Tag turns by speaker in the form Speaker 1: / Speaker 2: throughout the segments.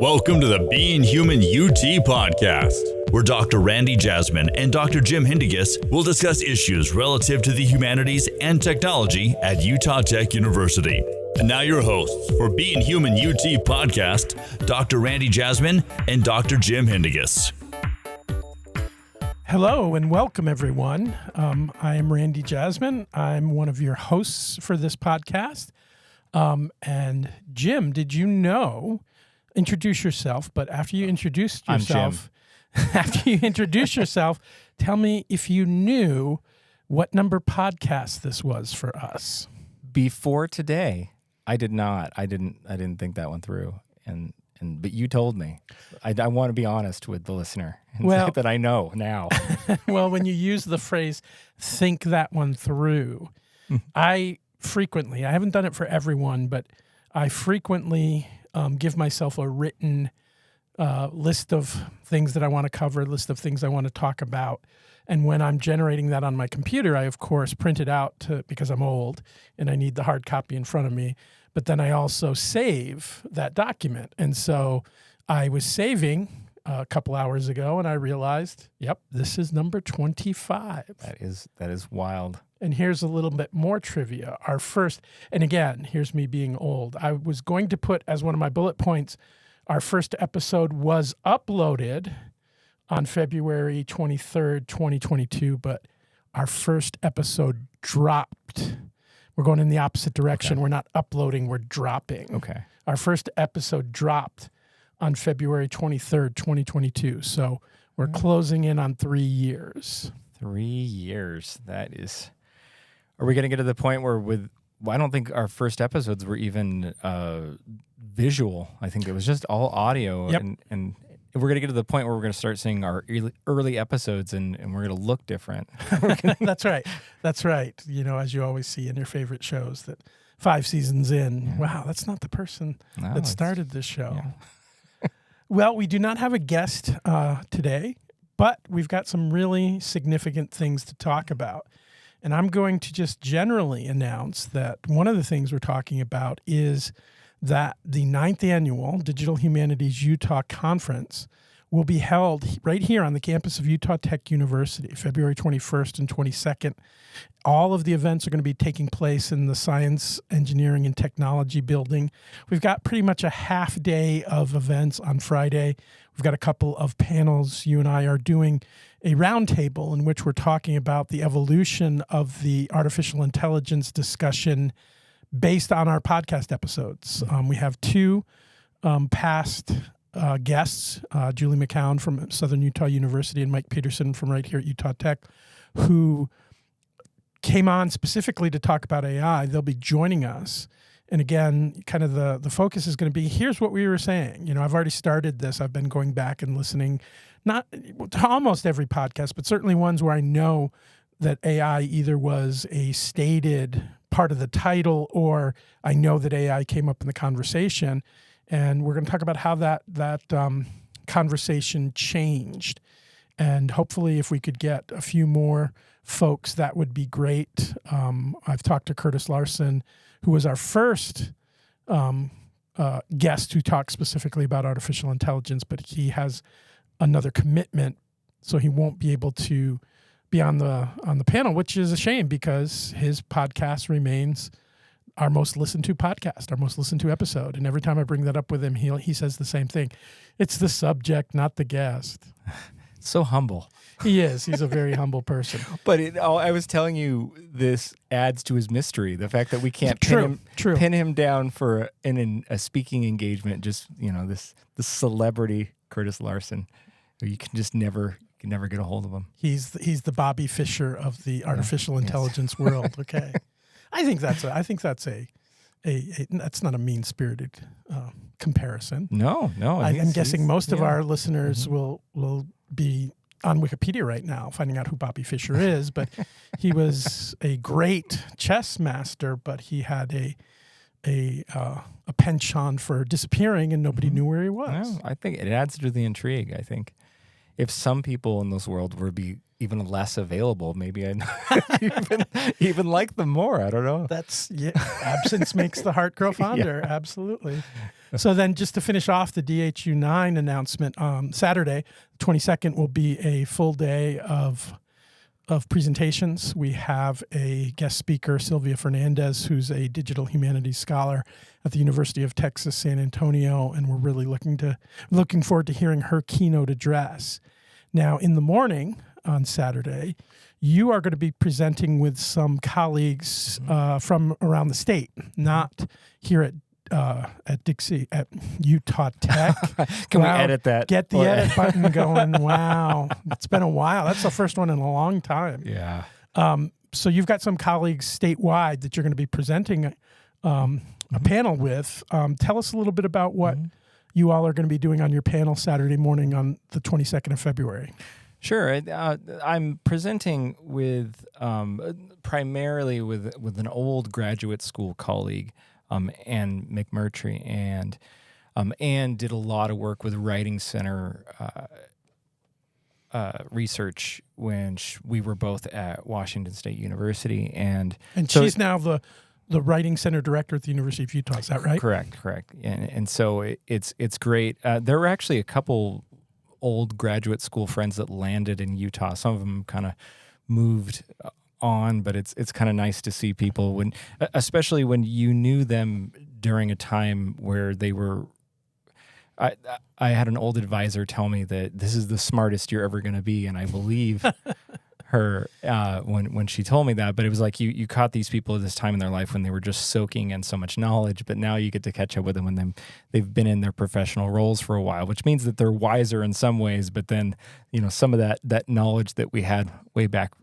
Speaker 1: Welcome to the Being Human UT podcast, where Dr. Randy Jasmine and Dr. Jim Hindigas will discuss issues relative to the humanities and technology at Utah Tech University. And now your hosts for Being Human UT podcast, Dr. Randy Jasmine and Dr. Jim Hindigas.
Speaker 2: Hello and welcome, everyone. I am Randy Jasmine. I'm one of your hosts for this podcast. And Jim, did you know... Introduce yourself, but after you introduce yourself, tell me if you knew what number podcast this was for us.
Speaker 3: Before today, I did not. I didn't think that one through. But you told me. I want to be honest with the listener and say that I know now.
Speaker 2: Well, when you use the phrase "think that one through," I haven't done it for everyone, but I frequently give myself a written list of things that I want to cover, list of things I want to talk about. And when I'm generating that on my computer, I, of course, print it out because I'm old and I need the hard copy in front of me. But then I also save that document. And so I was saving a couple hours ago and I realized, yep, this is number 25.
Speaker 3: That is wild.
Speaker 2: And here's a little bit more trivia. Our first, and again, here's me being old. I was going to put as one of my bullet points, our first episode was uploaded on February 23rd, 2022, but our first episode dropped. We're going in the opposite direction. Okay. We're not uploading, we're dropping.
Speaker 3: Okay.
Speaker 2: Our first episode dropped on February 23rd, 2022. So we're closing in on 3 years.
Speaker 3: 3 years. That is... Are we going to get to the point where I don't think our first episodes were even visual. I think it was just all audio.
Speaker 2: Yep.
Speaker 3: And we're going to get to the point where we're going to start seeing our early episodes and we're going to look different.
Speaker 2: That's right. That's right. You know, as you always see in your favorite shows that 5 seasons in, wow, that's not the person that started this show. Yeah. Well, we do not have a guest today, but we've got some really significant things to talk about. And I'm going to just generally announce that one of the things we're talking about is that the 9th annual Digital Humanities Utah Conference will be held right here on the campus of Utah Tech University, February 21st and 22nd. All of the events are going to be taking place in the Science, Engineering, and Technology building. We've got pretty much a half day of events on Friday. We've got a couple of panels. You and I are doing a roundtable in which we're talking about the evolution of the artificial intelligence discussion based on our podcast episodes. We have 2 past guests, Julie McCown from Southern Utah University and Mike Peterson from right here at Utah Tech, who came on specifically to talk about AI. They'll be joining us. And again, kind of the focus is going to be, here's what we were saying. You know, I've already started this. I've been going back and listening, not to almost every podcast, but certainly ones where I know that AI either was a stated part of the title or I know that AI came up in the conversation. And we're going to talk about how that conversation changed. And hopefully if we could get a few more folks, that would be great. I've talked to Curtis Larson, who was our first guest who talked specifically about artificial intelligence, but he has another commitment, so he won't be able to be on the panel, which is a shame because his podcast remains our most listened to podcast, our most listened to episode. And every time I bring that up with him, he says the same thing. It's the subject, not the guest.
Speaker 3: So humble.
Speaker 2: He is. He's a very humble person.
Speaker 3: But I was telling you, this adds to his mystery. The fact that we can't pin him down for a speaking engagement. Just, you know, the celebrity Curtis Larson. You can just never get a hold of him.
Speaker 2: He's the Bobby Fischer of the artificial intelligence world. Okay, I think that's that's not a mean-spirited comparison.
Speaker 3: No.
Speaker 2: I'm guessing most of our listeners will be on Wikipedia right now finding out who Bobby Fischer is, but he was a great chess master, but he had a penchant for disappearing and nobody knew where he was.
Speaker 3: No, I think it adds to the intrigue. I think if some people in this world were even less available, maybe I even like them more. I don't know.
Speaker 2: Absence makes the heart grow fonder. Yeah. Absolutely. So then just to finish off the DHU9 announcement, Saturday, 22nd, will be a full day of presentations. We have a guest speaker, Sylvia Fernandez, who's a digital humanities scholar at the University of Texas, San Antonio, and we're really looking forward to hearing her keynote address. Now, in the morning on Saturday, you are going to be presenting with some colleagues from around the state, not here at Dixie, at Utah Tech.
Speaker 3: Can we edit that?
Speaker 2: Get the edit button going. Wow. It's been a while. That's the first one in a long time.
Speaker 3: Yeah.
Speaker 2: So you've got some colleagues statewide that you're going to be presenting a panel with. Tell us a little bit about what you all are going to be doing on your panel Saturday morning on the 22nd of February.
Speaker 3: Sure. I'm presenting with primarily with an old graduate school colleague, Ann McMurtry, and Ann did a lot of work with Writing Center research when we were both at Washington State University, and
Speaker 2: so she's now the Writing Center director at the University of Utah. Is that right?
Speaker 3: Correct. And so it's great. There were actually a couple old graduate school friends that landed in Utah. Some of them kind of moved on, but it's kind of nice to see people especially when you knew them during a time where they were. I had an old advisor tell me that this is the smartest you're ever going to be, and I believe her when she told me that. But it was like you caught these people at this time in their life when they were just soaking in so much knowledge, but now you get to catch up with them when they've been in their professional roles for a while, which means that they're wiser in some ways, but then some of that knowledge that we had way back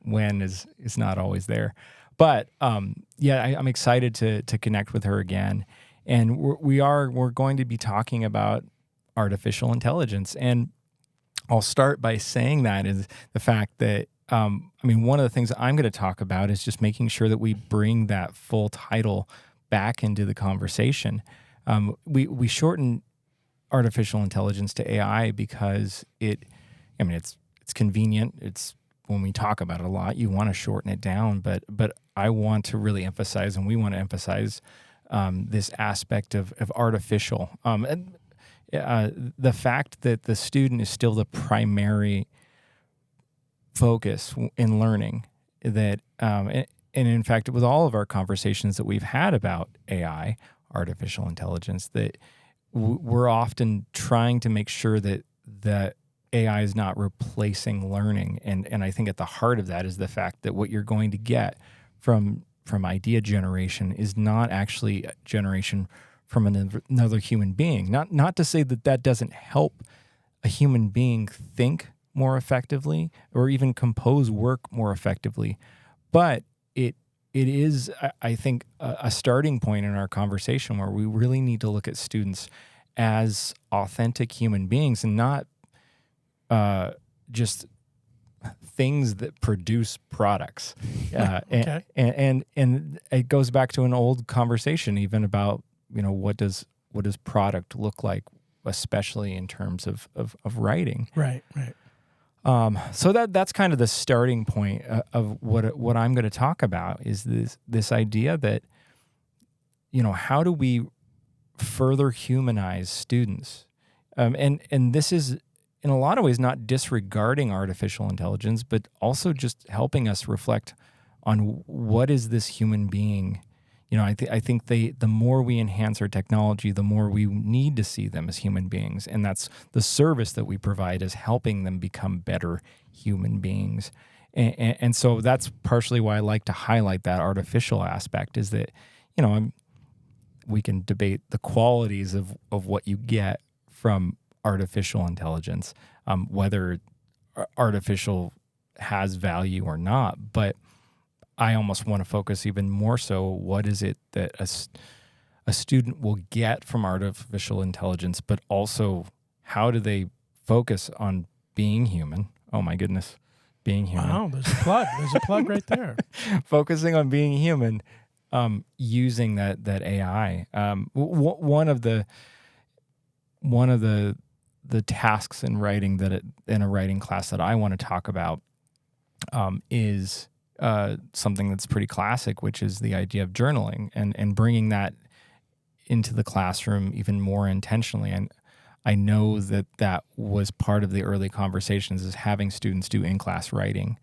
Speaker 3: when is not always there. But I'm excited to connect with her again. And we're going to be talking about artificial intelligence. And I'll start by saying that is the fact that, one of the things that I'm going to talk about is just making sure that we bring that full title back into the conversation. We shorten artificial intelligence to AI because it's convenient. It's when we talk about it a lot, you want to shorten it down, but I want to really emphasize, and we want to emphasize this aspect of artificial. And the fact that the student is still the primary focus in learning, that and in fact, with all of our conversations that we've had about AI, artificial intelligence, that we're often trying to make sure that AI is not replacing learning. And I think at the heart of that is the fact that what you're going to get from idea generation is not actually a generation from another human being. Not to say that doesn't help a human being think more effectively or even compose work more effectively, but it is, I think, a starting point in our conversation where we really need to look at students as authentic human beings and not just things that produce products.
Speaker 2: Okay.
Speaker 3: And it goes back to an old conversation even about, what does product look like, especially in terms of writing.
Speaker 2: Right.
Speaker 3: So that's kind of the starting point of what I'm going to talk about is this idea that, how do we further humanize students? And this is, in a lot of ways, not disregarding artificial intelligence, but also just helping us reflect on what is this human being. I think the more we enhance our technology, the more we need to see them as human beings, and that's the service that we provide is helping them become better human beings. And so that's partially why I like to highlight that artificial aspect is that, we can debate the qualities of what you get from artificial intelligence, whether artificial has value or not. But I almost want to focus even more so, what is it that a student will get from artificial intelligence, but also how do they focus on being human? Oh my goodness, being human.
Speaker 2: Wow, there's a plug. There's a plug right there.
Speaker 3: Focusing on being human, using that AI. One of the tasks in writing in a writing class that I want to talk about is something that's pretty classic, which is the idea of journaling and bringing that into the classroom even more intentionally. And I know that was part of the early conversations, is having students do in-class writing.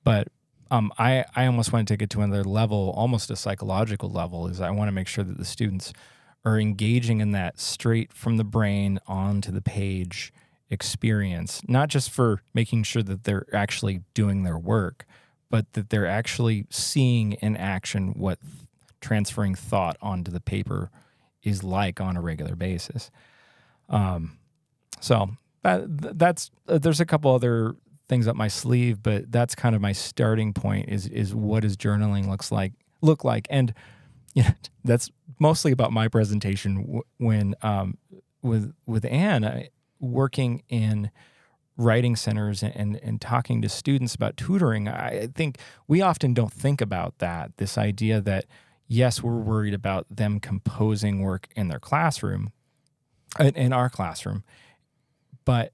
Speaker 3: But I almost want to take it to another level, almost a psychological level, is I want to make sure that the students are engaging in that straight from the brain onto the page experience, not just for making sure that they're actually doing their work, but that they're actually seeing in action what transferring thought onto the paper is like on a regular basis. So that's there's a couple other things up my sleeve, but that's kind of my starting point is what does journaling look like. And that's mostly about my presentation when with Anne working in writing centers and talking to students about tutoring. I think we often don't think about that, this idea that, yes, we're worried about them composing work in their classroom, in our classroom, but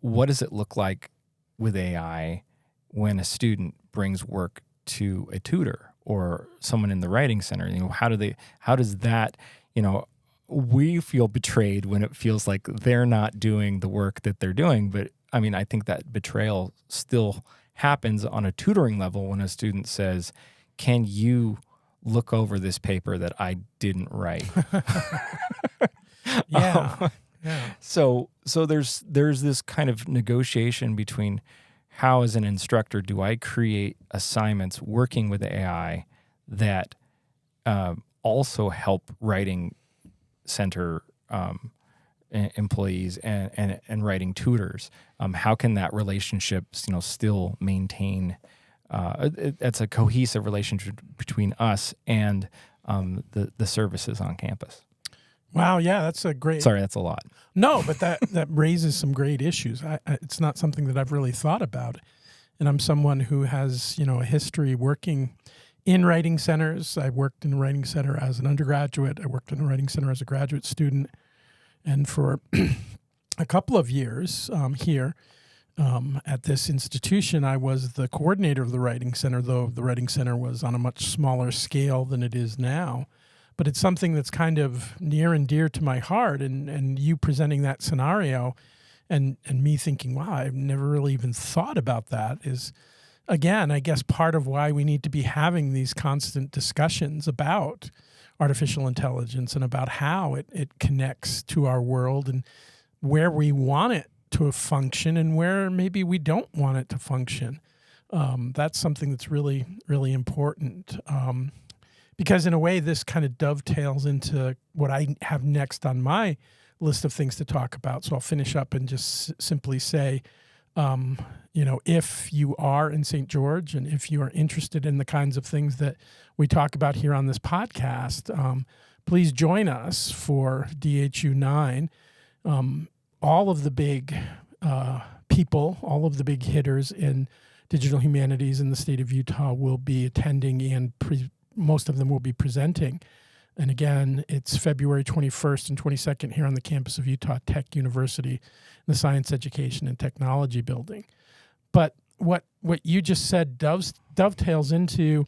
Speaker 3: what does it look like with AI when a student brings work to a tutor or someone in the writing center? How does that, we feel betrayed when it feels like they're not doing the work that they're doing. But I mean, I think that betrayal still happens on a tutoring level when a student says, "Can you look over this paper that I didn't write?"
Speaker 2: Yeah.
Speaker 3: So there's this kind of negotiation between how, as an instructor, do I create assignments working with AI that also help writing center employees and writing tutors. How can that relationship, still maintain? That's a cohesive relationship between us and the services on campus.
Speaker 2: Wow, yeah, that's a great...
Speaker 3: Sorry, that's a lot.
Speaker 2: No, but that raises some great issues. It's not something that I've really thought about. And I'm someone who has, a history working in writing centers. I worked in a writing center as an undergraduate. I worked in a writing center as a graduate student. And for a couple of years here at this institution, I was the coordinator of the writing center, though the writing center was on a much smaller scale than it is now. But it's something that's kind of near and dear to my heart. And you presenting that scenario and me thinking, wow, I've never really even thought about that is, again, I guess part of why we need to be having these constant discussions about artificial intelligence and about how it connects to our world and where we want it to function and where maybe we don't want it to function. That's something that's really, really important. Because in a way, this kind of dovetails into what I have next on my list of things to talk about. So I'll finish up and just simply say, if you are in St. George and if you are interested in the kinds of things that we talk about here on this podcast, please join us for DHU 9. All of the big people, all of the big hitters in digital humanities in the state of Utah will be attending, and most of them will be presenting. And again, it's February 21st and 22nd here on the campus of Utah Tech University in the Science Education and Technology Building. But what you just said dovetails into,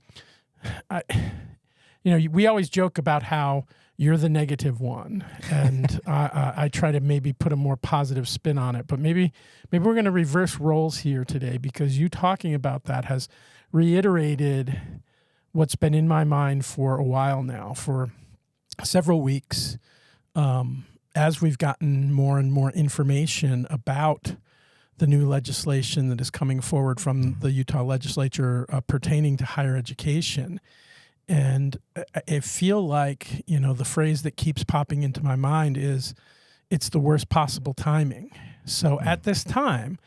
Speaker 2: we always joke about how you're the negative one, and I try to maybe put a more positive spin on it. But maybe we're going to reverse roles here today, because you talking about that has reiterated what's been in my mind for a while now, for several weeks, as we've gotten more and more information about the new legislation that is coming forward from the Utah legislature pertaining to higher education. And I feel like, the phrase that keeps popping into my mind is, it's the worst possible timing. So at this time,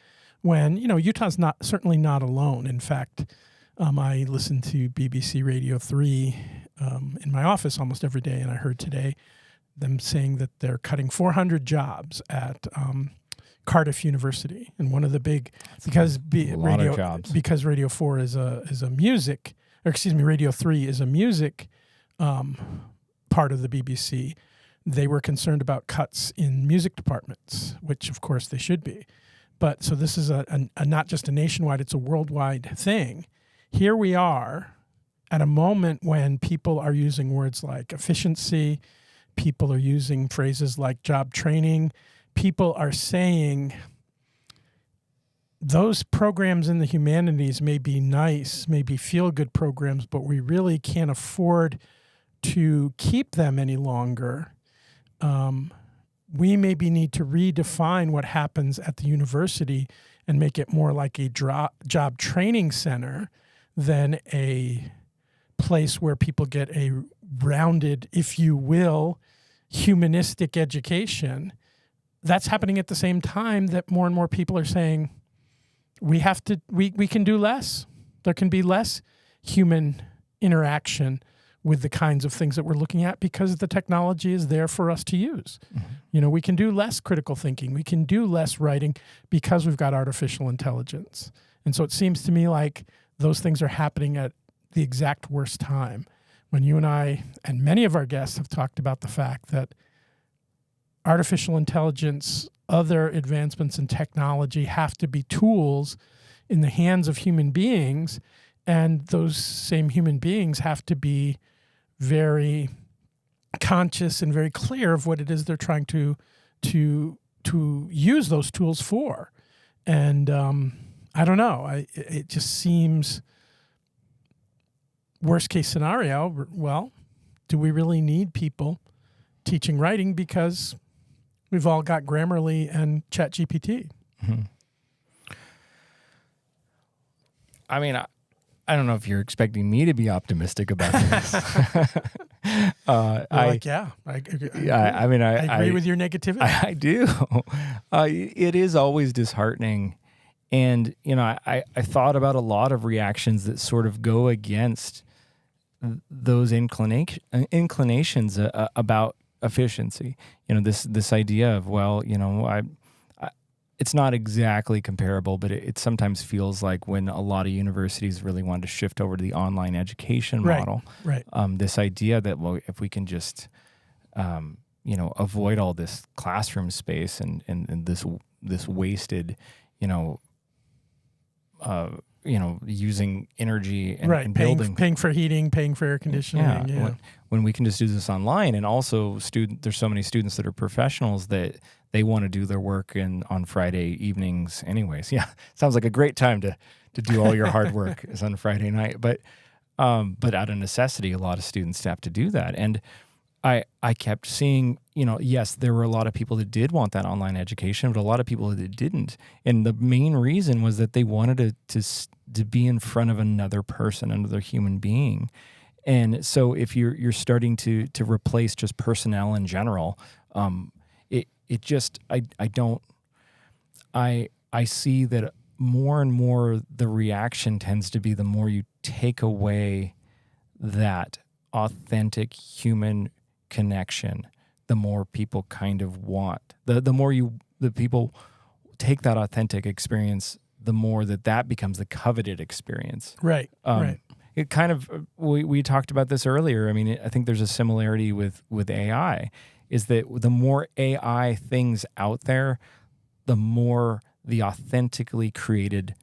Speaker 2: when, Utah's certainly not alone. In fact, I listen to BBC Radio 3 in my office almost every day, and I heard today them saying that they're cutting 400 jobs at Cardiff University. And one of the big, because Radio 4 is a music, or excuse me, Radio 3 is a music part of the BBC, they were concerned about cuts in music departments, which of course they should be. But so this is a not just a nationwide, it's a worldwide thing. Here we are at a moment when people are using words like efficiency, people are using phrases like job training, people are saying those programs in the humanities may be nice, may be feel-good programs, but we really can't afford to keep them any longer. We maybe need to redefine what happens at the university and make it more like a job training center than a place where people get a rounded, if you will, humanistic education. That's happening at the same time that more and more people are saying, we can do less. There can be less human interaction with the kinds of things that we're looking at because the technology is there for us to use. Mm-hmm. We can do less critical thinking. We can do less writing because we've got artificial intelligence. And so it seems to me like those things are happening at the exact worst time when you and I and many of our guests have talked about the fact that artificial intelligence, other advancements in technology have to be tools in the hands of human beings, and those same human beings have to be very conscious and very clear of what it is they're trying to use those tools for. And I don't know. It just seems worst case scenario. Well, do we really need people teaching writing because we've all got Grammarly and ChatGPT?
Speaker 3: Mm-hmm. I mean, I don't know if you're expecting me to be optimistic about this.
Speaker 2: I agree with your negativity.
Speaker 3: I do. It is always disheartening. And, I thought about a lot of reactions that sort of go against those inclinations about efficiency. This idea of, it's not exactly comparable, but it sometimes feels like when a lot of universities really wanted to shift over to the online education model.
Speaker 2: Right.
Speaker 3: This idea that, if we can just, avoid all this classroom space and this wasted, using energy and building,
Speaker 2: paying for heating, paying for air conditioning. Yeah.
Speaker 3: When we can just do this online, and also there's so many students that are professionals that they want to do their work on Friday evenings anyways. Yeah. Sounds like a great time to do all your hard work is on Friday night. But out of necessity, a lot of students have to do that. And I kept seeing, yes, there were a lot of people that did want that online education, but a lot of people that didn't. And the main reason was that they wanted to be in front of another person, another human being. And so if you're starting to replace just personnel in general, I see that more and more the reaction tends to be the more you take away that authentic human connection, the more people kind of want. The more the people take that authentic experience, the more that becomes the coveted experience.
Speaker 2: Right. Right.
Speaker 3: It kind of, we talked about this earlier. I mean, I think there's a similarity with AI, is that the more AI things out there, the more the authentically created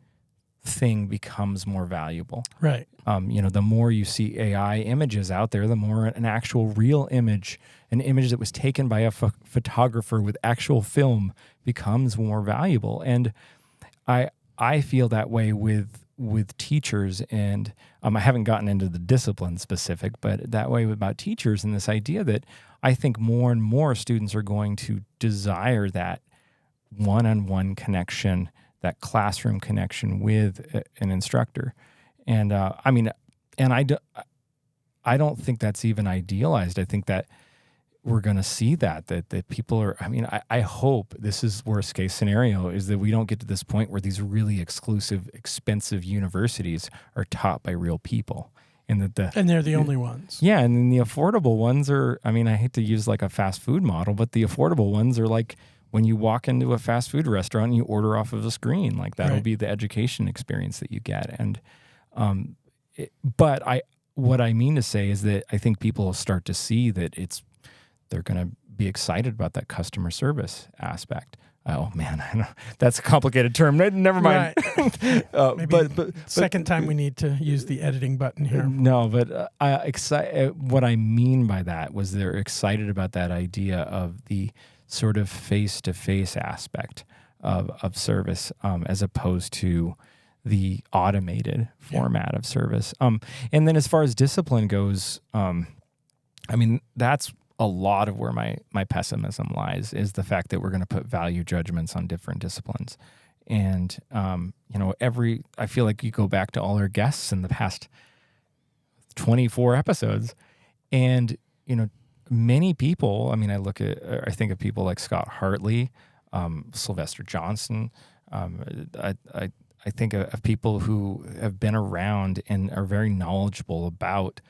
Speaker 3: thing becomes more valuable.
Speaker 2: Right.
Speaker 3: The more you see AI images out there, the more an actual real image, an image that was taken by a photographer with actual film, becomes more valuable. And I feel that way with teachers, and I haven't gotten into the discipline specific, but that way about teachers, and this idea that I think more and more students are going to desire that one-on-one connection, that classroom connection with an instructor. And I don't think that's even idealized. I think that we're going to see that people are, I hope this is worst case scenario, is that we don't get to this point where these really exclusive, expensive universities are taught by real people. And
Speaker 2: they're the only ones.
Speaker 3: Yeah. And then the affordable ones are, I hate to use like a fast food model, but the affordable ones are like when you walk into a fast food restaurant and you order off of a screen, like that'll be the education experience that you get. And, what I mean to say is that I think people will start to see that they're going to be excited about that customer service aspect. Oh man, I know. That's a complicated term. Never mind.
Speaker 2: Right. But second time we need to use the editing button here.
Speaker 3: No, but what I mean by that was they're excited about that idea of the sort of face-to-face aspect of service, as opposed to the automated format of service. And then as far as discipline goes, I mean, that's a lot of where my pessimism lies, is the fact that we're going to put value judgments on different disciplines. And, I feel like you go back to all our guests in the past 24 episodes and, many people, I mean, I think of people like Scott Hartley, Sylvester Johnson. I think of people who have been around and are very knowledgeable about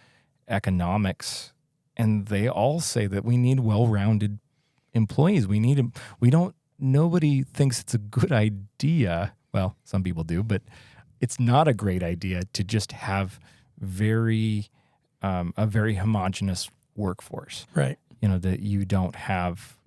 Speaker 3: economics. And they all say that we need well-rounded employees. Nobody thinks it's a good idea. Well, some people do, but it's not a great idea to just have a very homogenous workforce.
Speaker 2: Right.
Speaker 3: That you don't have,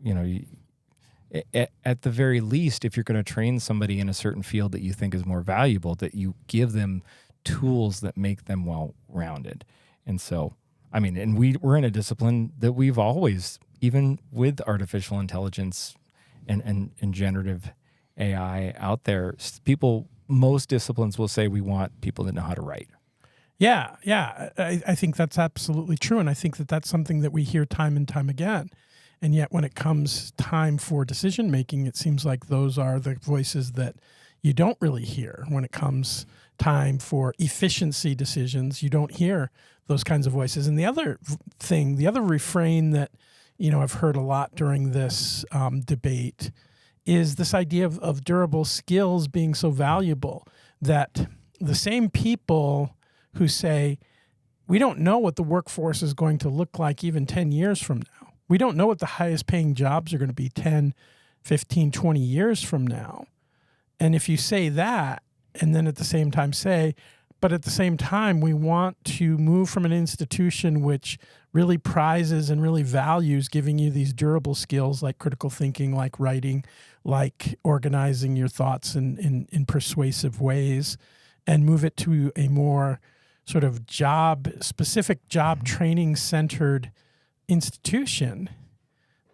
Speaker 3: at the very least, if you're going to train somebody in a certain field that you think is more valuable, that you give them tools that make them well-rounded. And so, I mean, and we're in a discipline that we've always, even with artificial intelligence and generative AI out there, most disciplines will say we want people that know how to write.
Speaker 2: Yeah. I think that's absolutely true. And I think that that's something that we hear time and time again. And yet when it comes time for decision making, it seems like those are the voices that you don't really hear. When it comes time for efficiency decisions, you don't hear those kinds of voices. And the other refrain that, I've heard a lot during this debate is this idea of durable skills being so valuable, that the same people who say, we don't know what the workforce is going to look like even 10 years from now. We don't know what the highest paying jobs are going to be 10, 15, 20 years from now. And if you say that, and then at the same time say, but at the same time, we want to move from an institution which really prizes and really values giving you these durable skills like critical thinking, like writing, like organizing your thoughts in persuasive ways, and move it to a more sort of specific job training centered institution,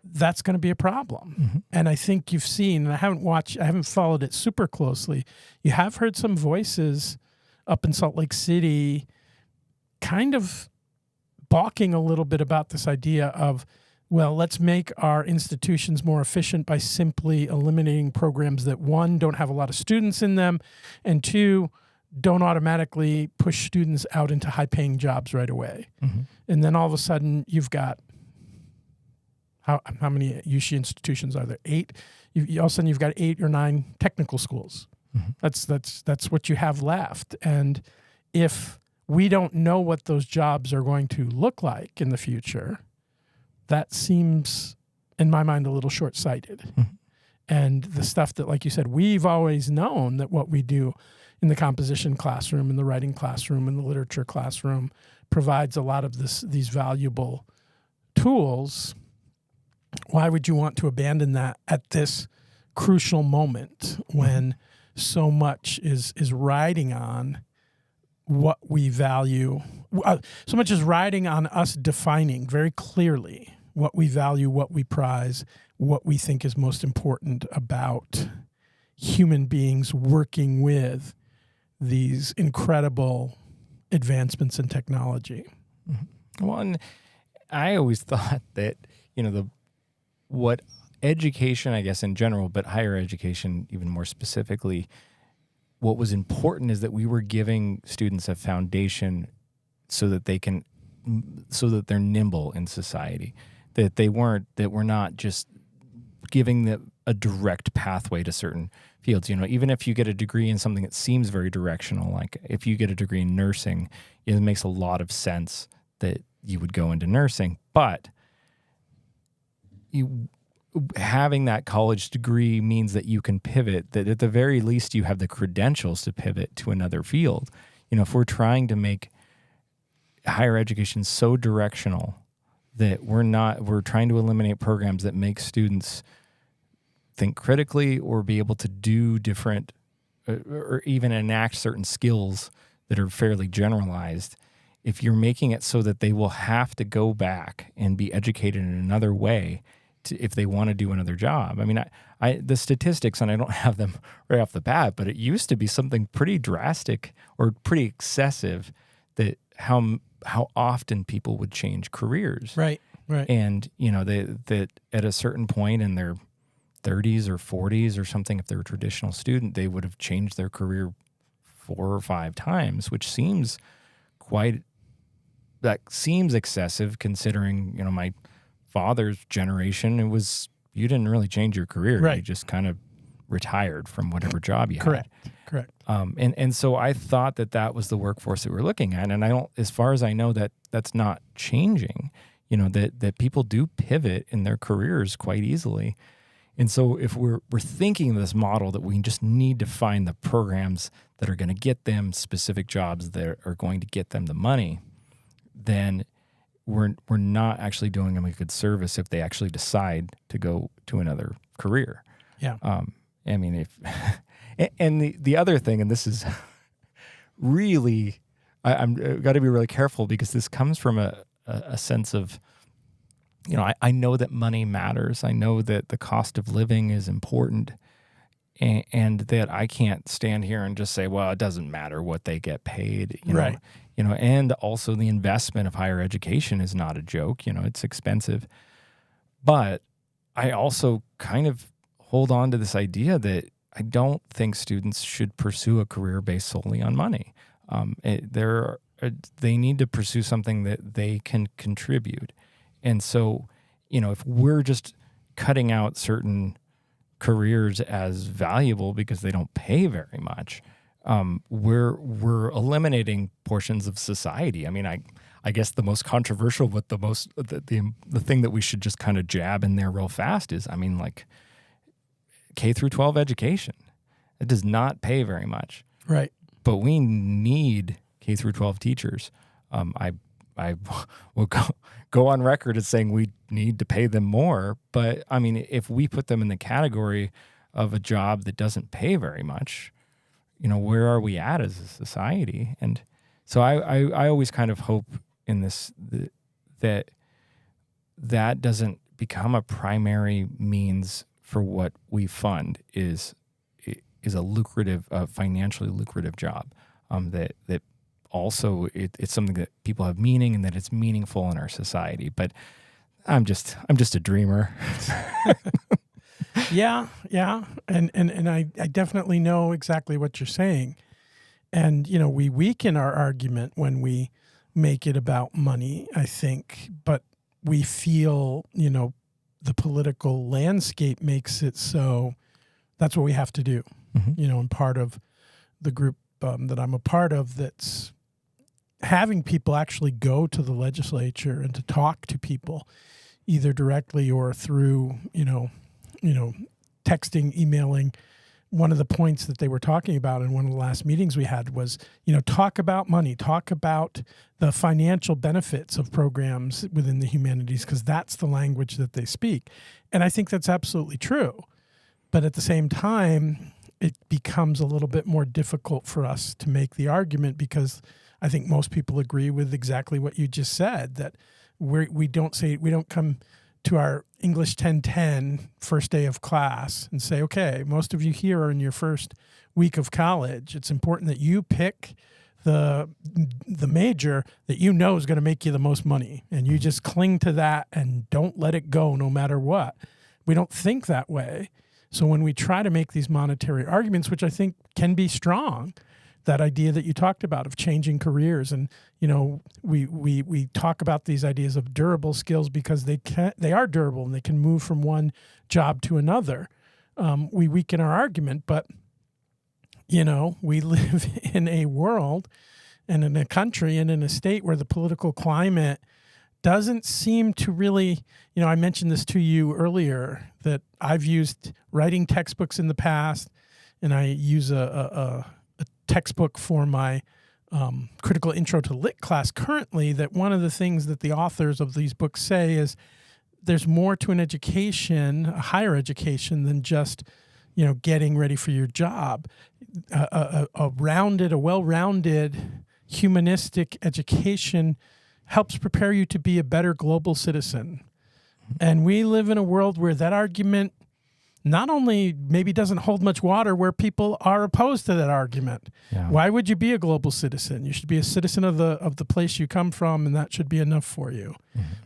Speaker 2: that's going to be a problem. Mm-hmm. And I think you've seen, and I haven't followed it super closely. You have heard some voices up in Salt Lake City kind of balking a little bit about this idea of, well, let's make our institutions more efficient by simply eliminating programs that, one, don't have a lot of students in them, and two, don't automatically push students out into high-paying jobs right away. Mm-hmm. And then all of a sudden, you've got, how many UC institutions are there? 8? All of a sudden, you've got 8 or 9 technical schools. Mm-hmm. That's what you have left. And if we don't know what those jobs are going to look like in the future, that seems, in my mind, a little short-sighted. Mm-hmm. And the stuff that, like you said, we've always known that what we do in the composition classroom, in the writing classroom, in the literature classroom provides a lot of these valuable tools. Why would you want to abandon that at this crucial moment when so much is riding on what we value? So much is riding on us defining very clearly what we value, what we prize, what we think is most important about human beings working with these incredible advancements in technology.
Speaker 3: Mm-hmm. Well, and I always thought that, what education, I guess in general, but higher education even more specifically, what was important is that we were giving students a foundation so that they're nimble in society, that we're not just giving them a direct pathway to certain fields. Even if you get a degree in something that seems very directional, like if you get a degree in nursing, it makes a lot of sense that you would go into nursing, but having that college degree means that you can pivot, that at the very least you have the credentials to pivot to another field. If we're trying to make higher education so directional that we're trying to eliminate programs that make students think critically or be able to do different or even enact certain skills that are fairly generalized, if you're making it so that they will have to go back and be educated in another way if they want to do another job. I mean, the statistics, and I don't have them right off the bat, but it used to be something pretty drastic or pretty excessive that how often people would change careers.
Speaker 2: Right.
Speaker 3: And, that at a certain point in their 30s or 40s or something, if they're a traditional student, they would have changed their career 4 or 5 times, which seems excessive considering, my father's generation. You didn't really change your career.
Speaker 2: Right.
Speaker 3: You just kind of retired from whatever job you
Speaker 2: had. Correct.
Speaker 3: And so I thought that was the workforce that we're looking at. And as far as I know, that's not changing, that people do pivot in their careers quite easily. And so if we're thinking of this model that we just need to find the programs that are going to get them specific jobs that are going to get them the money, then we're not actually doing them a good service if they actually decide to go to another career.
Speaker 2: Yeah.
Speaker 3: I mean, and the other thing, and this is really, I'm got to be really careful because this comes from a sense of, I know that money matters. I know that the cost of living is important, and that I can't stand here and just say, well, it doesn't matter what they get paid.
Speaker 2: Right.
Speaker 3: And also the investment of higher education is not a joke. It's expensive. But I also kind of hold on to this idea that I don't think students should pursue a career based solely on money. They need to pursue something that they can contribute. And so, if we're just cutting out certain careers as valuable because they don't pay very much, we're eliminating portions of society. I mean, I guess the most controversial, but the thing that we should just kind of jab in there real fast is, like K through 12 education. It does not pay very much.
Speaker 2: Right.
Speaker 3: But we need K through 12 teachers. I will go on record as saying we need to pay them more. But I mean, if we put them in the category of a job that doesn't pay very much, where are we at as a society? And so I always kind of hope in this that doesn't become a primary means for what we fund is a lucrative, financially lucrative job. That also it's something that people have meaning and that it's meaningful in our society. But I'm just a dreamer.
Speaker 2: Yeah. And I definitely know exactly what you're saying. And, we weaken our argument when we make it about money, I think, but we feel, the political landscape makes it so that's what we have to do. Mm-hmm. And part of the group that I'm a part of that's having people actually go to the legislature and to talk to people either directly or through, texting, emailing. One of the points that they were talking about in one of the last meetings we had was, talk about money, talk about the financial benefits of programs within the humanities, because that's the language that they speak. And I think that's absolutely true. But at the same time, it becomes a little bit more difficult for us to make the argument because I think most people agree with exactly what you just said, that we don't come to our English 1010 first day of class and say, okay, most of you here are in your first week of college. It's important that you pick the major that is going to make you the most money, and you just cling to that and don't let it go no matter what. We don't think that way. So when we try to make these monetary arguments, which I think can be strong, that idea that you talked about of changing careers, and we talk about these ideas of durable skills because they are durable and they can move from one job to another. We weaken our argument, but we live in a world and in a country and in a state where the political climate doesn't seem to really, I mentioned this to you earlier, that I've used writing textbooks in the past, and I use a textbook for my critical intro to lit class currently, that one of the things that the authors of these books say is there's more to an education, a higher education, than just, getting ready for your job. A well-rounded humanistic education helps prepare you to be a better global citizen. And we live in a world where that argument not only maybe doesn't hold much water, where people are opposed to that argument. Yeah. Why would you be a global citizen? You should be a citizen of the place you come from, and that should be enough for you.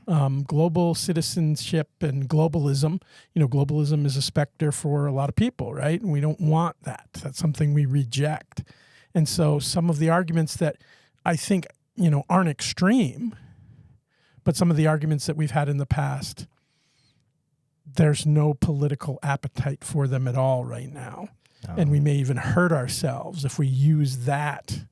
Speaker 2: Mm-hmm. Global citizenship and globalism, globalism is a specter for a lot of people, right? And we don't want that. That's something we reject. And so some of the arguments that I think, aren't extreme, but some of the arguments that we've had in the past, there's no political appetite for them at all right now. Oh. And we may even hurt ourselves if we use that.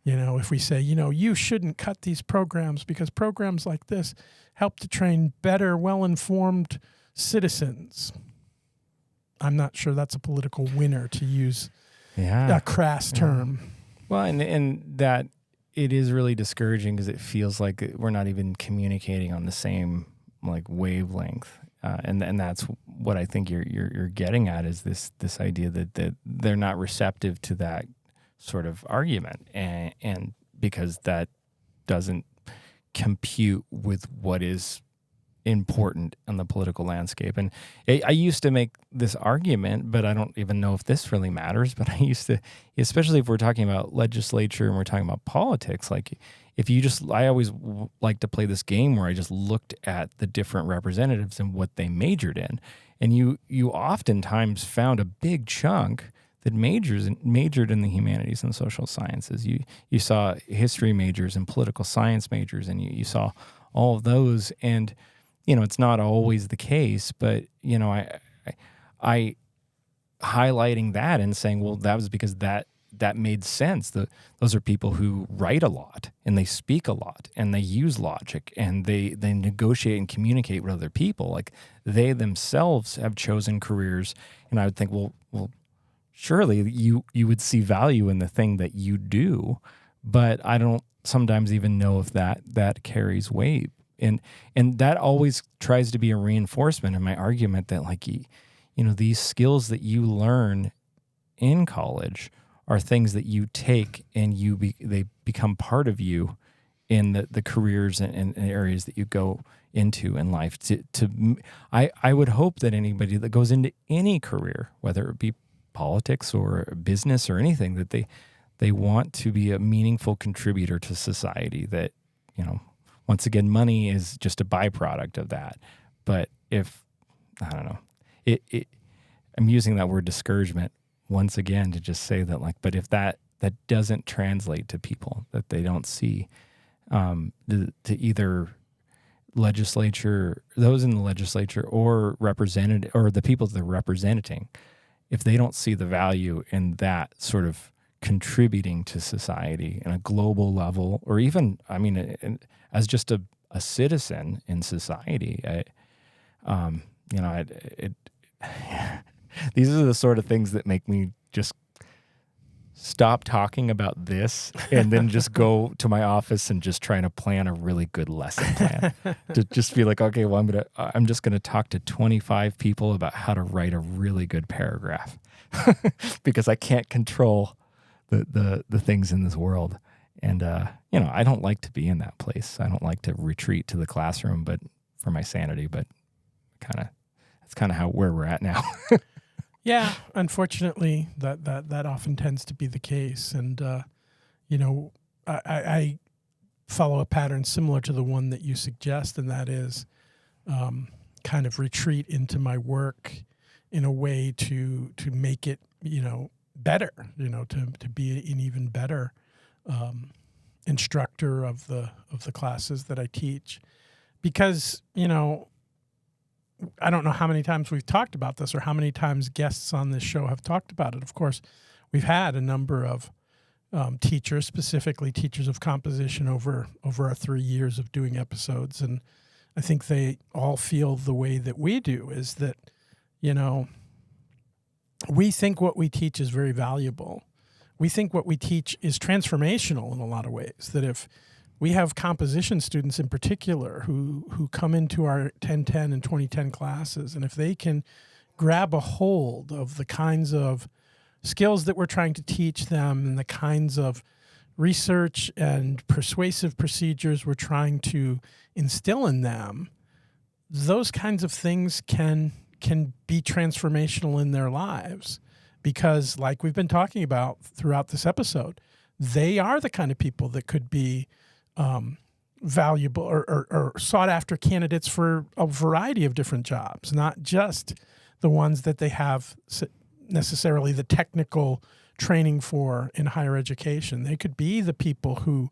Speaker 2: If we say, you shouldn't cut these programs because programs like this help to train better, well-informed citizens. I'm not sure that's a political winner, to use a crass term.
Speaker 3: Well, and that it is really discouraging because it feels like we're not even communicating on the same wavelength. And that's what I think you're getting at, is this idea that they're not receptive to that sort of argument, and because that doesn't compute with what is important on the political landscape. And I used to make this argument, but I don't even know if this really matters. But I used to, especially if we're talking about legislature and we're talking about politics, I always like to play this game where I just looked at the different representatives and what they majored in. And you oftentimes found a big chunk that majored in the humanities and social sciences. You saw history majors and political science majors, and you saw all of those. And, it's not always the case, but, I highlighting that and saying, well, that was because that made sense. Those are people who write a lot, and they speak a lot, and they use logic, and they negotiate and communicate with other people. They themselves have chosen careers, and I would think, well, surely you would see value in the thing that you do, but I don't sometimes even know if that carries weight. And that always tries to be a reinforcement in my argument that these skills that you learn in college are things that you take and they become part of you in the careers and areas that you go into in life. I would hope that anybody that goes into any career, whether it be politics or business or anything, that they want to be a meaningful contributor to society. That, once again, money is just a byproduct of that. But if, I don't know, I'm using that word discouragement once again to just say that, but if that doesn't translate to people, that they don't see to either legislature, those in the legislature, or represented, or the people that they're representing, if they don't see the value in that sort of contributing to society in a global level, or even, as just a citizen in society, these are the sort of things that make me just stop talking about this and then just go to my office and just trying to plan a really good lesson plan. To just be like, okay, well, I'm just gonna talk to 25 people about how to write a really good paragraph because I can't control the things in this world. And I don't like to be in that place. I don't like to retreat to the classroom, but for my sanity. But that's kind of where we're at now.
Speaker 2: Yeah, unfortunately, that often tends to be the case. And, I follow a pattern similar to the one that you suggest, and that is kind of retreat into my work in a way to make it, better, to be an even better instructor of the classes that I teach. Because, I don't know how many times we've talked about this or how many times guests on this show have talked about it. Of course, we've had a number of teachers, specifically teachers of composition over our 3 years of doing episodes. And I think they all feel the way that we do, is that, we think what we teach is very valuable. We think what we teach is transformational in a lot of ways, that if we have composition students in particular who come into our 1010 and 2010 classes, and if they can grab a hold of the kinds of skills that we're trying to teach them and the kinds of research and persuasive procedures we're trying to instill in them, those kinds of things can be transformational in their lives. Because like we've been talking about throughout this episode, they are the kind of people that could be valuable or sought after candidates for a variety of different jobs, not just the ones that they have necessarily the technical training for in higher education. They could be the people who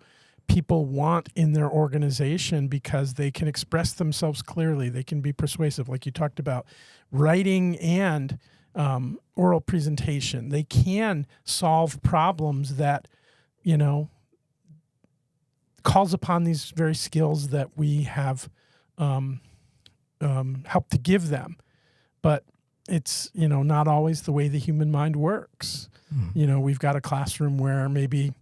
Speaker 2: people want in their organization because they can express themselves clearly. They can be persuasive, like you talked about, writing and oral presentation. They can solve problems that, calls upon these very skills that we have helped to give them. But it's, not always the way the human mind works. We've got a classroom where maybe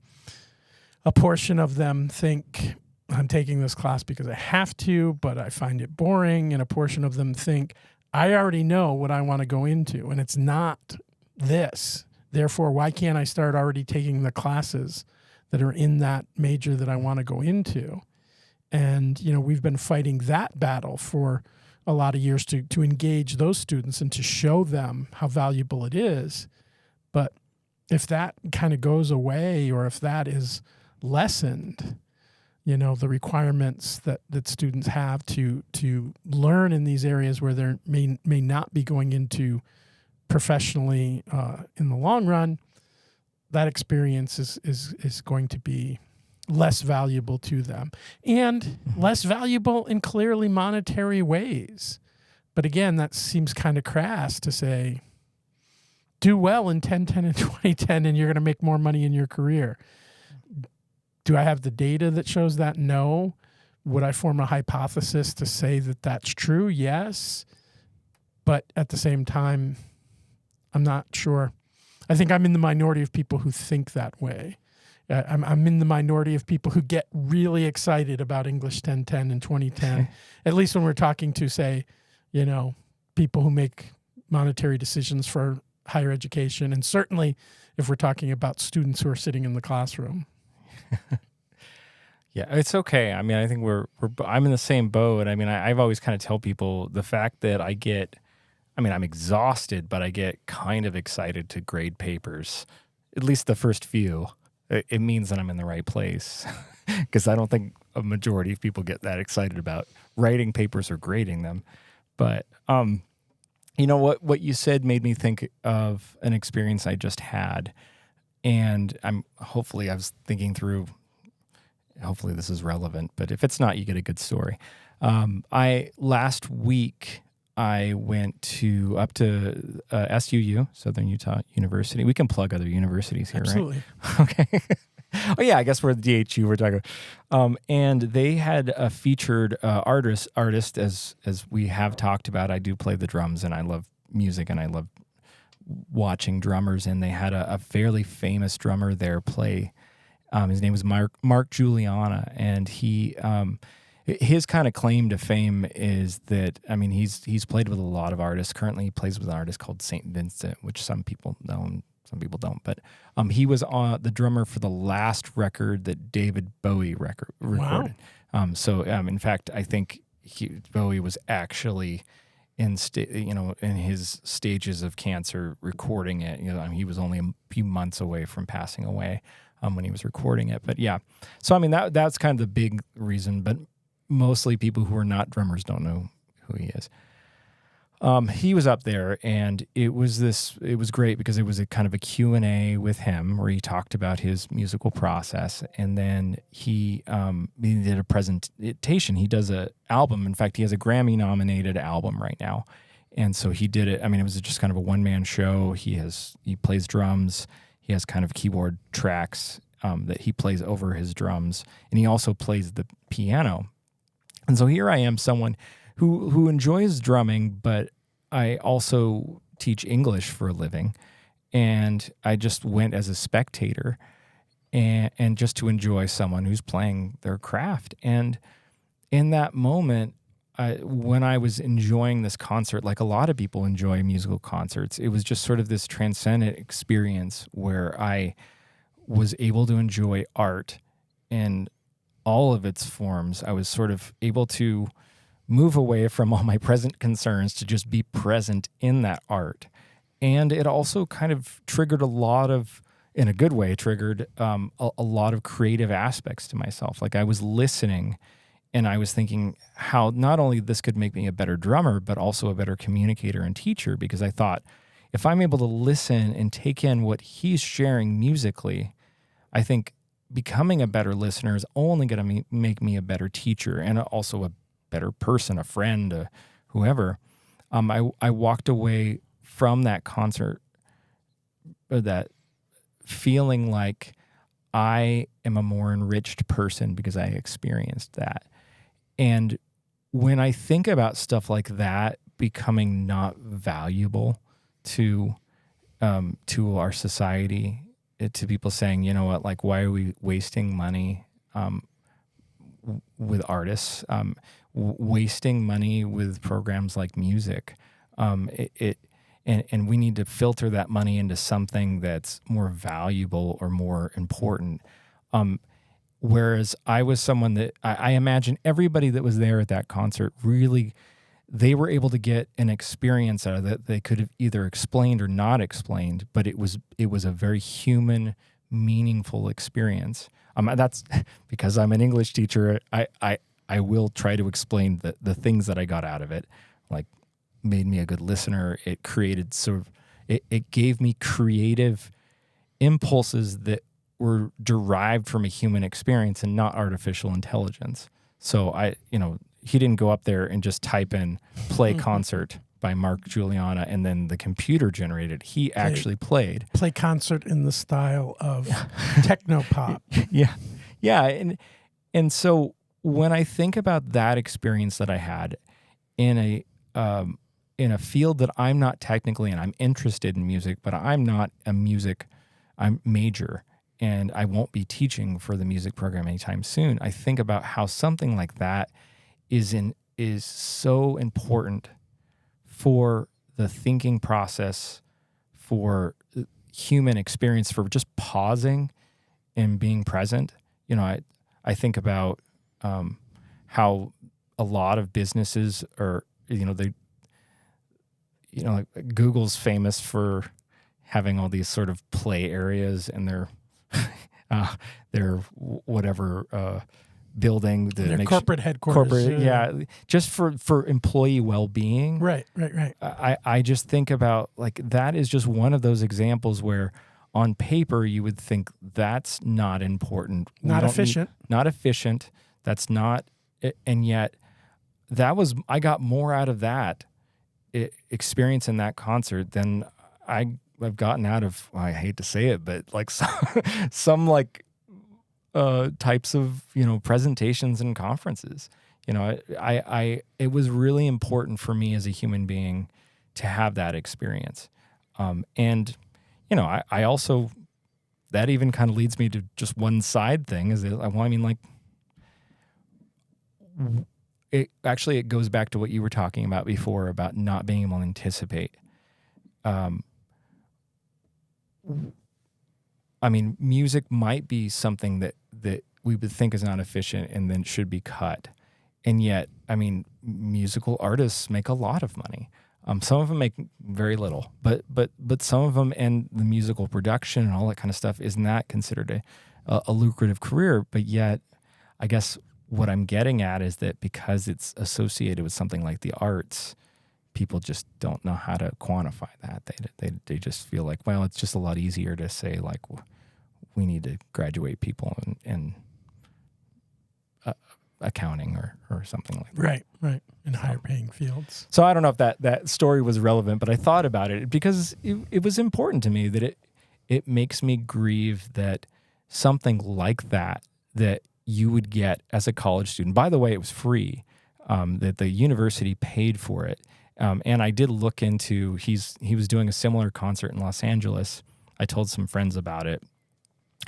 Speaker 2: a portion of them think, I'm taking this class because I have to, but I find it boring. And a portion of them think, I already know what I want to go into, and it's not this. Therefore, why can't I start already taking the classes that are in that major that I want to go into? And, we've been fighting that battle for a lot of years to engage those students and to show them how valuable it is. But if that kind of goes away, or if that is lessened, the requirements that students have to learn in these areas where they may not be going into professionally in the long run, that experience is going to be less valuable to them, and less valuable in clearly monetary ways. But again, that seems kind of crass to say, do well in 1010 and 2010 and you're going to make more money in your career. Do I have the data that shows that? No. Would I form a hypothesis to say that that's true? Yes. But at the same time, I'm not sure. I think I'm in the minority of people who think that way. I'm in the minority of people who get really excited about English 1010 and 2010, at least when we're talking to, say, people who make monetary decisions for higher education, and certainly if we're talking about students who are sitting in the classroom.
Speaker 3: Yeah, it's okay. I mean, I think I'm in the same boat. I mean, I've always kind of tell people the fact that I'm exhausted, but I get kind of excited to grade papers, at least the first few. It means that I'm in the right place, because I don't think a majority of people get that excited about writing papers or grading them. But what you said made me think of an experience I just had, and hopefully I was thinking through. Hopefully this is relevant, but if it's not, you get a good story. Last week I went up to SUU, Southern Utah University. We can plug other universities here,
Speaker 2: Absolutely.
Speaker 3: Right? Okay. Oh yeah, I guess we're the DHU. We're talking, and they had a featured artist. As we have talked about, I do play the drums, and I love music, and I love watching drummers. And they had a fairly famous drummer there play. His name was Mark Juliana, and he. His kind of claim to fame is that, he's played with a lot of artists. Currently, he plays with an artist called St. Vincent, which some people know and some people don't. But he was the drummer for the last record that David Bowie recorded.
Speaker 2: Wow.
Speaker 3: In fact, I think Bowie was actually in his stages of cancer recording it. He was only a few months away from passing away when he was recording it. But yeah, so that's kind of the big reason. But mostly people who are not drummers don't know who he is. He was up there, and it was great because it was a kind of a Q&A with him where he talked about his musical process, and then he did a presentation. He does an album. In fact, he has a Grammy-nominated album right now, and so he did it. It was just kind of a one-man show. He plays drums. He has kind of keyboard tracks that he plays over his drums, and he also plays the piano. And so here I am, someone who enjoys drumming, but I also teach English for a living, and I just went as a spectator. and just to enjoy someone who's playing their craft. And in that moment, when I was enjoying this concert, like a lot of people enjoy musical concerts, it was just sort of this transcendent experience where I was able to enjoy art in all of its forms. I was sort of able to move away from all my present concerns to just be present in that art. And it also kind of triggered a lot of, in a good way, a lot of creative aspects to myself. Like I was listening and I was thinking how not only this could make me a better drummer, but also a better communicator and teacher, because I thought if I'm able to listen and take in what he's sharing musically, I think becoming a better listener is only going to make me a better teacher and also a better person, a friend, whoever. I walked away from that concert, or that feeling like I am a more enriched person because I experienced that. And when I think about stuff like that becoming not valuable to our society, to people saying, you know what, like, why are we wasting money with artists, wasting money with programs like music? And we need to filter that money into something that's more valuable or more important. Whereas I was someone that I imagine everybody that was there at that concert really, they were able to get an experience out of that they could have either explained or not explained, but it was a very human, meaningful experience. That's because I'm an English teacher. I will try to explain the things that I got out of it, like made me a good listener. It created it gave me creative impulses that were derived from a human experience and not artificial intelligence. So he didn't go up there and just type in play concert by Mark Juliana and then the computer generated. He actually played.
Speaker 2: Play concert in the style of techno pop.
Speaker 3: Yeah. Yeah. And so when I think about that experience that I had in a field that I'm not technically, and I'm interested in music, but I'm not I'm major, and I won't be teaching for the music program anytime soon. I think about how something like that is so important for the thinking process, for human experience, for just pausing and being present. I think about how a lot of businesses are, like Google's famous for having all these sort of play areas in their whatever building,
Speaker 2: their corporate headquarters.
Speaker 3: Just for employee well-being.
Speaker 2: Right.
Speaker 3: I just think about, like, that is just one of those examples where on paper you would think that's not important,
Speaker 2: not efficient.
Speaker 3: That's not, and yet I got more out of that experience in that concert than I've gotten out of, I hate to say it, but like some like types of presentations and conferences. It was really important for me as a human being to have that experience, and I also, that even kind of leads me to just one side thing is it goes back to what you were talking about before about not being able to anticipate. Music might be something that we would think is not efficient and then should be cut. And yet, musical artists make a lot of money. Some of them make very little, but some of them, and the musical production and all that kind of stuff, is not considered a lucrative career. But yet, I guess what I'm getting at is that because it's associated with something like the arts, people just don't know how to quantify that. They just feel like, well, it's just a lot easier to say, like, we need to graduate people in accounting or something like that.
Speaker 2: Right. In higher paying fields.
Speaker 3: So I don't know if that story was relevant, but I thought about it because it was important to me that it makes me grieve that something like that you would get as a college student. By the way, it was free, that the university paid for it. And I did look into, he was doing a similar concert in Los Angeles. I told some friends about it.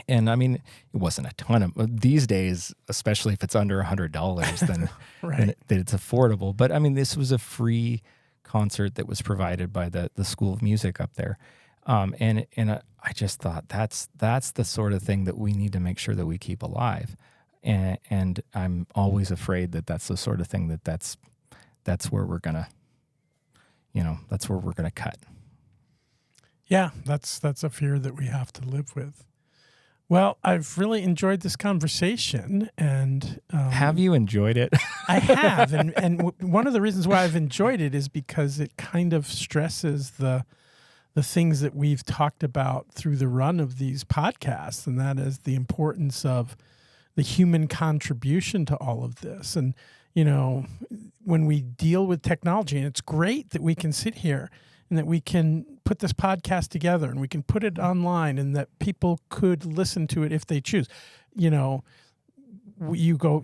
Speaker 3: And I mean, it wasn't a ton of these days, especially if it's under $100, then,
Speaker 2: right.
Speaker 3: then it's affordable. But I mean, this was a free concert that was provided by the School of Music up there. And I just thought that's the sort of thing that we need to make sure that we keep alive. And I'm always afraid that that's the sort of thing that's where we're gonna, that's where we're gonna cut.
Speaker 2: Yeah, that's a fear that we have to live with. Well, I've really enjoyed this conversation, and
Speaker 3: have you enjoyed it?
Speaker 2: I have, and one of the reasons why I've enjoyed it is because it kind of stresses the things that we've talked about through the run of these podcasts, and that is the importance of the human contribution to all of this. And when we deal with technology, and it's great that we can sit here and that we can put this podcast together and we can put it online and that people could listen to it if they choose. If you go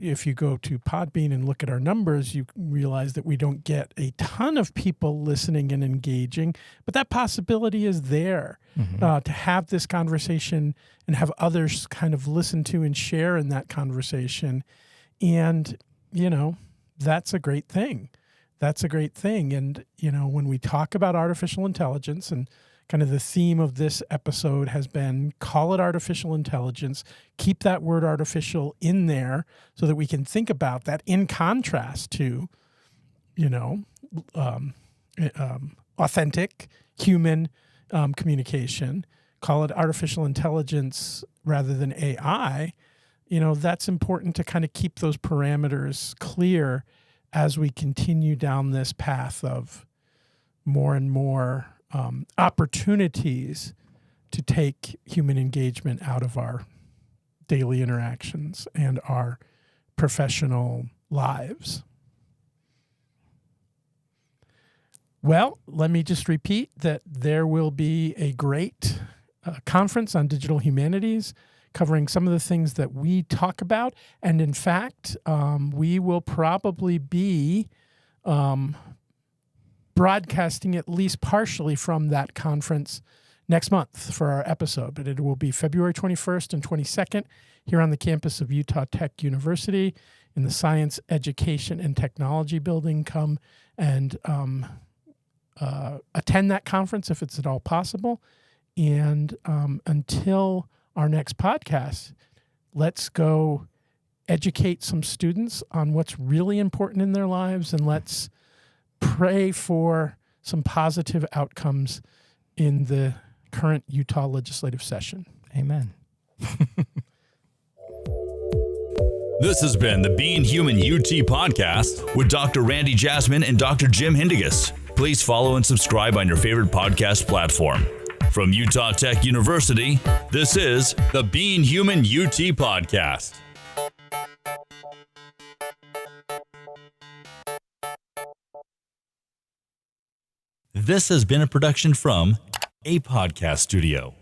Speaker 2: to Podbean and look at our numbers, you realize that we don't get a ton of people listening and engaging, but that possibility is there to have this conversation and have others kind of listen to and share in that conversation. And, that's a great thing. That's a great thing. And, when we talk about artificial intelligence, and kind of the theme of this episode has been call it artificial intelligence, keep that word artificial in there so that we can think about that in contrast to, authentic human communication. Call it artificial intelligence rather than AI. That's important to kind of keep those parameters clear as we continue down this path of more and more opportunities to take human engagement out of our daily interactions and our professional lives. Well, let me just repeat that there will be a great conference on digital humanities covering some of the things that we talk about. And in fact, we will probably be broadcasting at least partially from that conference next month for our episode. But it will be February 21st and 22nd here on the campus of Utah Tech University in the Science, Education, and Technology building. Come and attend that conference if it's at all possible. And until our next podcast, let's go educate some students on what's really important in their lives, and let's pray for some positive outcomes in the current Utah legislative session.
Speaker 3: Amen.
Speaker 1: This has been the Being Human UT podcast with Dr. Randy Jasmine and Dr. Jim Hindigas. Please follow and subscribe on your favorite podcast platform. From Utah Tech University, this is the Being Human UT podcast. This has been a production from A Podcast Studio.